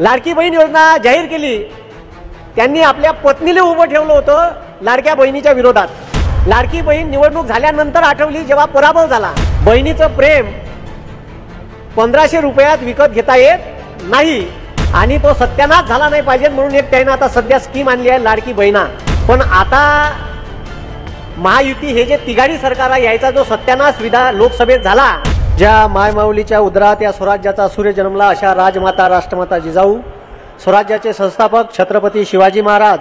लाडकी बहीण योजना जाहीर केली, त्यांनी आपल्या पत्नीला उभं ठेवलं होतं लाडक्या बहिणीच्या विरोधात. लाडकी बहीण निवडणूक झाल्यानंतर आठवली जेव्हा पराभव झाला. बहिणीचं प्रेम 1500 रुपयात विकत घेता येत नाही आणि तो सत्यानाश झाला नाही पाहिजे म्हणून एक त्यानं आता सध्या स्कीम आणली आहे लाडकी बहिणा. पण आता महायुती हे जे तिघाडी सरकार आहे यायचा जो सत्यानाश लोकसभेत झाला, ज्या मायमाऊलीच्या उदरात या स्वराज्याचा सूर्य जन्मला अशा राजमाता राष्ट्रमाता जिजाऊ, स्वराज्याचे संस्थापक छत्रपती शिवाजी महाराज,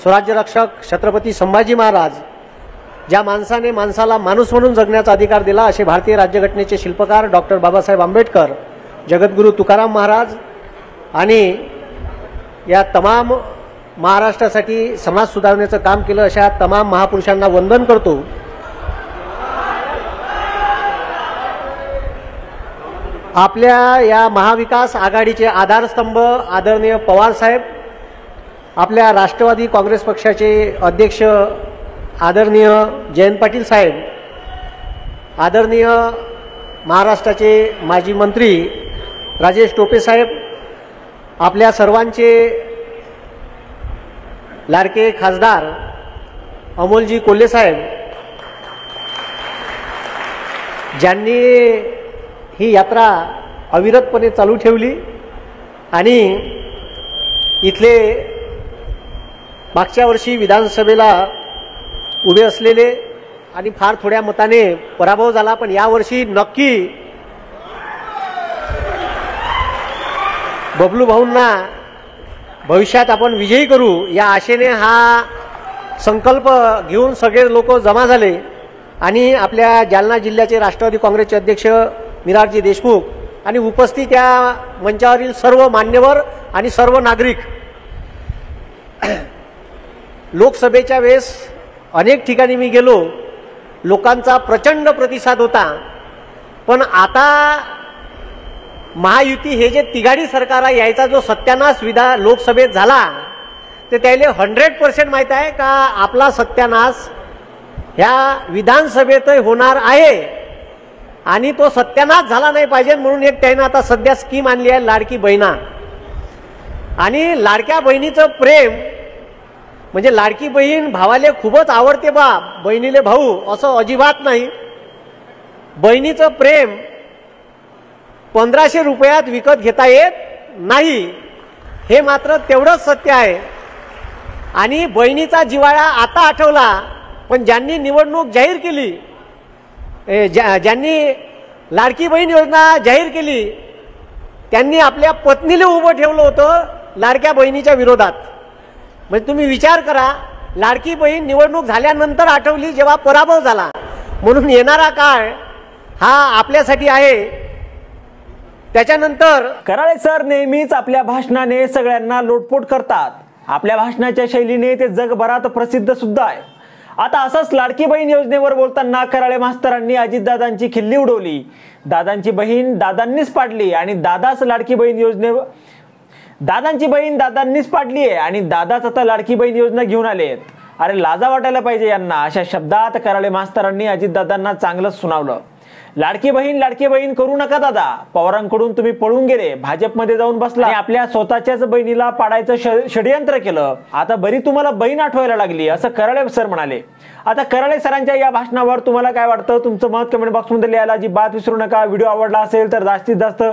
स्वराज्य रक्षक छत्रपती संभाजी महाराज, ज्या माणसाने माणसाला माणूस म्हणून जगण्याचा अधिकार दिला असे भारतीय राज्यघटनेचे शिल्पकार डॉक्टर बाबासाहेब आंबेडकर, जगद्गुरू तुकाराम महाराज आणि या तमाम महाराष्ट्रासाठी समाज सुधारण्याचं काम केलं अशा तमाम महापुरुषांना वंदन करतो. आपल्या या महाविकास आघाडीचे आधारस्तंभ आदरणीय पवार साहेब, आपल्या राष्ट्रवादी काँग्रेस पक्षाचे अध्यक्ष आदरणीय जयंत पाटील साहेब, आदरणीय महाराष्ट्राचे माजी मंत्री राजेश टोपे साहेब, आपल्या सर्वांचे लाडके खासदार अमोलजी कोल्हे साहेब, ज्यांनी ही यात्रा अविरतपणे चालू ठेवली आणि इथले मागच्या वर्षी विधानसभेला उभे असलेले आणि फार थोड्या मताने पराभव झाला, पण यावर्षी नक्की बबलू भाऊंना भविष्यात आपण विजयी करू या आशेने हा संकल्प घेऊन सगळे लोक जमा झाले. आणि आपल्या जालना जिल्ह्याचे राष्ट्रवादी काँग्रेसचे अध्यक्ष मिरारजी देशमुख आणि उपस्थित या मंचावरील सर्व मान्यवर आणि सर्व नागरिक, लोकसभेच्या वेळेस अनेक ठिकाणी मी गेलो, लोकांचा प्रचंड प्रतिसाद होता. पण आता महायुती हे जे तिघाडी सरकार आहे यायचा जो सत्यानाश लोकसभेत झाला, ते त्याला 100% माहित आहे का आपला सत्यानाश ह्या विधानसभेतही होणार आहे आणि तो सत्यानाश झाला नाही पाहिजे म्हणून एक त्यानं आता सध्या स्कीम आणली आहे लाडकी बहिणा. आणि लाडक्या बहिणीचं प्रेम म्हणजे लाडकी बहीण भावाले खूपच आवडते बा, बहिणीले भाऊ असं अजिबात नाही. बहिणीचं प्रेम 1500 रुपयात विकत घेता येत नाही, हे मात्र तेवढंच सत्य आहे. आणि बहिणीचा जिव्हाळा आता आठवला, पण ज्यांनी निवडणूक जाहीर केली, ज्यांनी लाडकी बहीण योजना जाहीर केली, त्यांनी आपल्या पत्नीला उभं ठेवलं होतं लाडक्या बहिणीच्या विरोधात. म्हणजे तुम्ही विचार करा, लाडकी बहीण निवडणूक झाल्यानंतर आठवली जेव्हा पराभव झाला. म्हणून येणारा काळ हा आपल्यासाठी आहे. त्याच्यानंतर कराळे सर नेहमीच आपल्या भाषणाने सगळ्यांना लोटपोट करतात. आपल्या भाषणाच्या शैलीने ते जगभरात प्रसिद्ध सुद्धा आहे. आता असंच लाडकी बहीण योजनेवर बोलताना कराळे मास्तरांनी अजितदादांची खिल्ली उडवली. दादांची बहीण दादांनीच पाडली आणि दादाच लाडकी बहीण दादांची बहीण दादांनीच पाडली आहे आणि दादाच आता लाडकी बहीण योजना घेऊन आलेत. अरे लाजा वाटायला पाहिजे यांना. अशा शब्दात कराळे मास्तरांनी अजितदादांना चांगलंच सुनावलं. लाडकी बहीण करू नका दादा. पवारांकडून तुम्ही पळून गेले, भाजपमध्ये जाऊन बसला आणि आपल्या स्वतःच्याच बहिणीला पाडायचं षडयंत्र केलं. आता बरी तुम्हाला बहीण आठवायला लागली असं कराळे सर म्हणाले. आता कराळे सरांच्या या भाषणावर तुम्हाला काय वाटतं? तुमचं मत कमेंट बॉक्समध्ये लिहायला अजिबात विसरू नका. व्हिडिओ आवडला असेल तर जास्तीत जास्त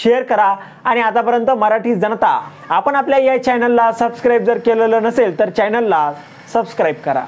शेअर करा. आणि आतापर्यंत मराठी जनता आपण आपल्या या चॅनलला सबस्क्राईब जर केलेलं नसेल तर चॅनलला सबस्क्राईब करा.